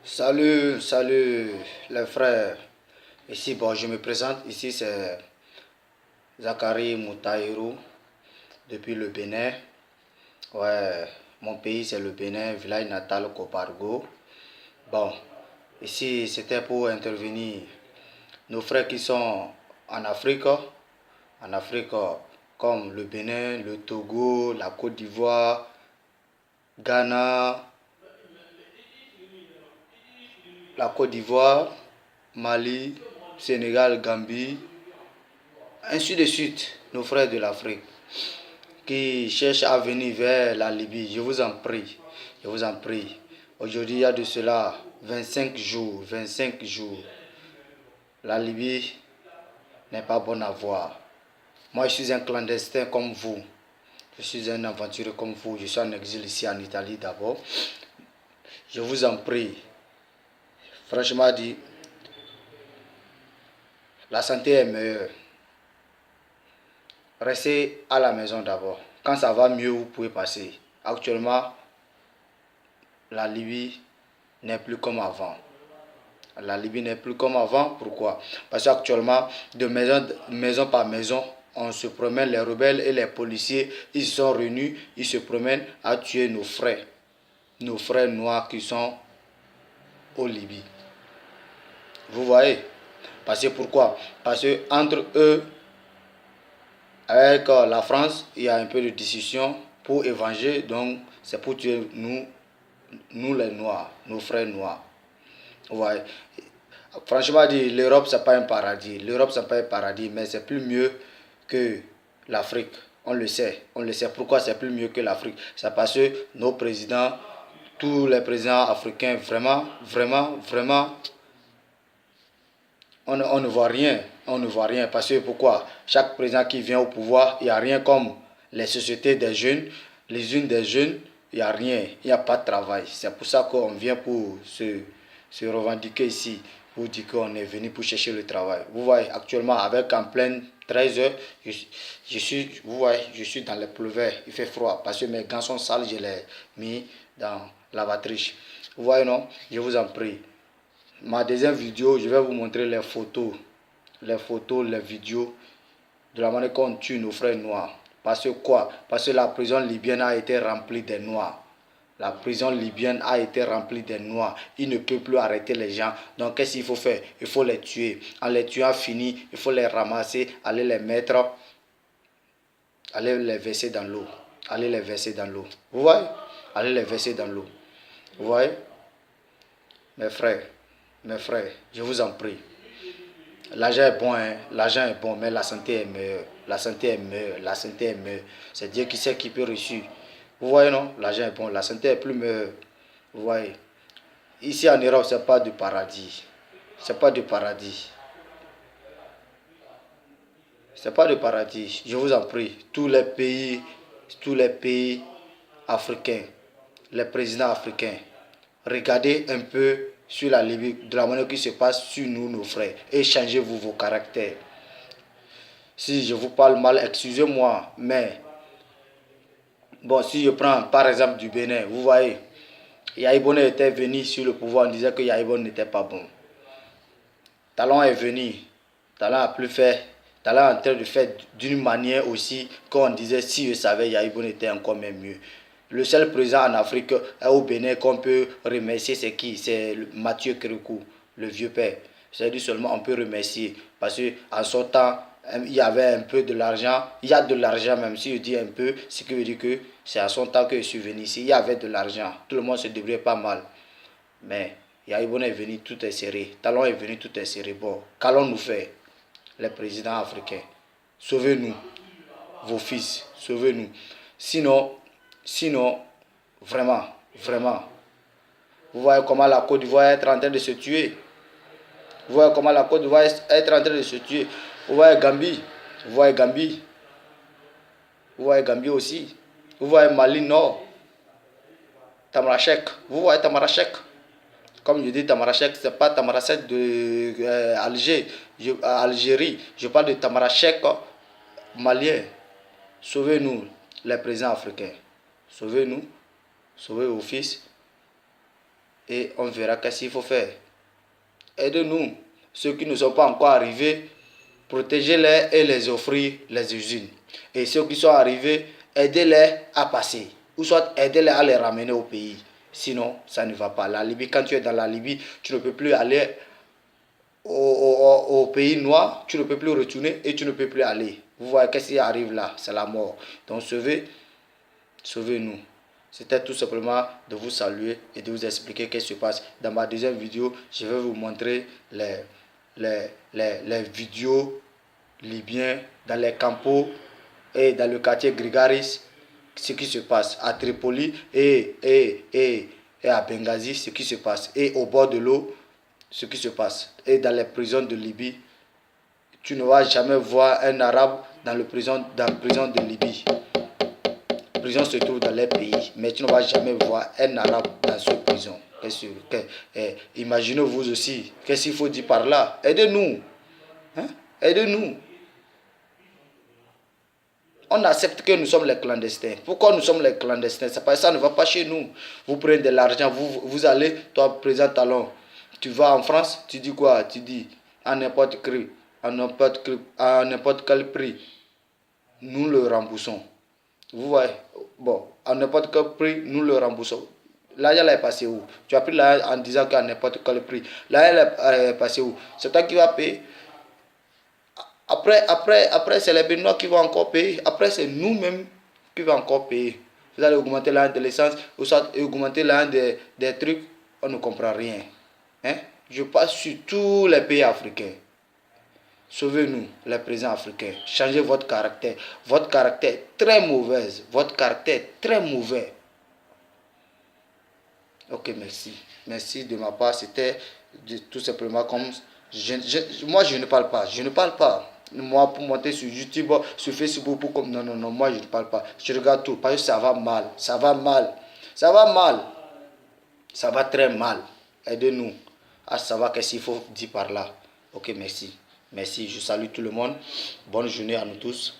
Salut, salut les frères. Ici, bon, je me présente. Ici, c'est Zachary Moutaïrou depuis le Bénin. Ouais, mon pays, c'est le Bénin, village natal Copargo. Bon, ici, c'était pour intervenir. Nos frères qui sont en Afrique, comme le Bénin, le Togo, la Côte d'Ivoire, Ghana, la Côte d'Ivoire, Mali, Sénégal, Gambie, ainsi de suite, nos frères de l'Afrique qui cherchent à venir vers la Libye, je vous en prie, je vous en prie. Aujourd'hui, il y a de cela 25 jours. La Libye n'est pas bonne à voir. Moi, je suis un clandestin comme vous. Je suis un aventurier comme vous. Je suis en exil ici en Italie d'abord. Je vous en prie. Franchement dit, la santé est meilleure. Restez à la maison d'abord. Quand ça va mieux, vous pouvez passer. Actuellement, la Libye n'est plus comme avant. La Libye n'est plus comme avant. Pourquoi? Parce qu'actuellement, de maison par maison, on se promène, les rebelles et les policiers, ils sont réunis, ils se promènent à tuer nos frères noirs qui sont au Libye. Vous voyez? Parce que pourquoi? Parce que entre eux, avec la France, il y a un peu de discussion pour évanger, donc c'est pour tuer nous les Noirs, nos frères noirs. Ouais. Franchement dit, l'Europe c'est pas un paradis. L'Europe c'est pas un paradis, mais c'est plus mieux que l'Afrique. On le sait. On le sait. Pourquoi c'est plus mieux que l'Afrique? C'est parce que nos présidents, tous les présidents africains, vraiment, on ne voit rien. On ne voit rien. Parce que pourquoi? Chaque président qui vient au pouvoir, il n'y a rien comme les sociétés des jeunes, les unes des jeunes, il n'y a rien. Il n'y a pas de travail. C'est pour ça qu'on vient pour se revendiquer ici. Pour dire qu'on est venu pour chercher le travail. Vous voyez, actuellement, avec en pleine 13 heures, vous voyez, je suis dans les pleuvoir. Il fait froid parce que mes gants sont sales, je les ai mis dans la lavatrice. Vous voyez, non? Je vous en prie. Ma deuxième vidéo, je vais vous montrer les photos, les vidéos de la manière qu'on tue nos frères noirs. Parce que quoi? Parce que la prison libyenne a été remplie des noirs. La prison libyenne a été remplie des noirs. Il ne peut plus arrêter les gens. Donc qu'est-ce qu'il faut faire? Il faut les tuer. En les tuant fini, il faut les ramasser, aller les mettre, aller les verser dans l'eau. Aller les verser dans l'eau. Vous voyez? Aller les verser dans l'eau. Vous voyez? Mes frères, je vous en prie. L'argent est bon, hein? L'argent est bon, mais la santé est meilleure. La santé est meilleure, la santé est meilleure. C'est Dieu qui sait qui peut réussir. Vous voyez, non? L'argent est bon, la santé est plus meilleure. Vous voyez? Ici en Europe, ce n'est pas du paradis. C'est pas du paradis. C'est pas du paradis. Je vous en prie. Tous les pays africains, les présidents africains, regardez un peu sur la Libye, de la manière qui se passe sur nous, nos frères, et changez-vous vos caractères. Si je vous parle mal, excusez-moi, mais bon, si je prends par exemple du Bénin, vous voyez, Yaïbone était venu sur le pouvoir, on disait que Yaïbone n'était pas bon. Talon est venu, Talon a plus fait, Talon est en train de faire d'une manière aussi qu'on disait si je savais Yaïbone était encore même mieux. Le seul président en Afrique au Bénin qu'on peut remercier, c'est qui? C'est Mathieu Kérékou, le vieux père. C'est-à-dire seulement on peut remercier parce qu'en son temps, il y avait un peu de l'argent. Il y a de l'argent même. Si je dis un peu, ce qui veut dire que c'est à son temps que je suis venu ici. Il y avait de l'argent. Tout le monde se débrouillait pas mal. Mais Yaïbon est venu, tout est serré. Talon est venu, tout est serré. Bon, qu'allons-nous faire, les présidents africains? Sauvez-nous, vos fils, sauvez-nous. Sinon, vraiment, vous voyez comment la Côte d'Ivoire est en train de se tuer. Vous voyez comment la Côte d'Ivoire est en train de se tuer. Vous voyez Gambie, vous voyez Gambie aussi. Vous voyez Mali Nord, Tamarachek, vous voyez Tamarachek. Comme je dis Tamarachek, ce n'est pas Tamarachek de Algérie. Je parle de Tamarachek malien. Sauvez-nous, les présidents africains. Sauvez-nous, sauvez vos fils. et on verra qu'est-ce qu'il faut faire. Aidez-nous, ceux qui ne sont pas encore arrivés, protégez-les et les offrir les usines. Et ceux qui sont arrivés, aidez-les à passer. Ou soit aidez-les à les ramener au pays. Sinon, ça ne va pas. La Libye, quand tu es dans la Libye, tu ne peux plus aller au pays noir, tu ne peux plus retourner et tu ne peux plus aller. Vous voyez qu'est-ce qui arrive là, c'est la mort. Donc sauvez-nous. C'était tout simplement de vous saluer et de vous expliquer ce qui se passe. Dans ma deuxième vidéo, je vais vous montrer les vidéos libyens dans les campos et dans le quartier Grigaris, ce qui se passe à Tripoli et à Benghazi, ce qui se passe, et au bord de l'eau, ce qui se passe, et dans les prisons de Libye. Tu ne vas jamais voir un arabe dans la prison de Libye. La prison se trouve dans les pays, mais tu ne vas jamais voir un arabe dans cette prison. Imaginez vous aussi, qu'est-ce qu'il faut dire par là? Aidez-nous. Hein? Aidez-nous. On accepte que nous sommes les clandestins. Pourquoi nous sommes les clandestins? Ça ne va pas chez nous. Vous prenez de l'argent, vous allez, toi, président Talon, tu vas en France, tu dis quoi? Tu dis à n'importe quel prix, nous le remboursons. Vous voyez? Bon, à n'importe quel prix, nous le remboursons. L'argent est passé où? Tu as pris l'argent en disant qu'à n'importe quel prix. L'argent est passé où? C'est toi qui vas payer. Après c'est les Béninois qui vont encore payer. Après, c'est nous-mêmes qui vont encore payer. Vous allez augmenter l'argent de l'essence, ou soit augmenter l'argent des trucs. On ne comprend rien. Hein? Je passe sur tous les pays africains. Sauvez-nous, les présidents africains. Changez votre caractère. Votre caractère est très mauvais. Votre caractère est très mauvais. Ok, merci. Merci de ma part. C'était tout simplement comme... moi, je ne parle pas. Je ne parle pas. Moi, pour monter sur YouTube, sur Facebook, non, moi, je ne parle pas. Je regarde tout parce que ça va mal. Ça va mal. Ça va mal. Ça va très mal. Aidez-nous à savoir qu'est-ce qu'il faut dire par là. Ok, merci. Merci, je salue tout le monde. Bonne journée à nous tous.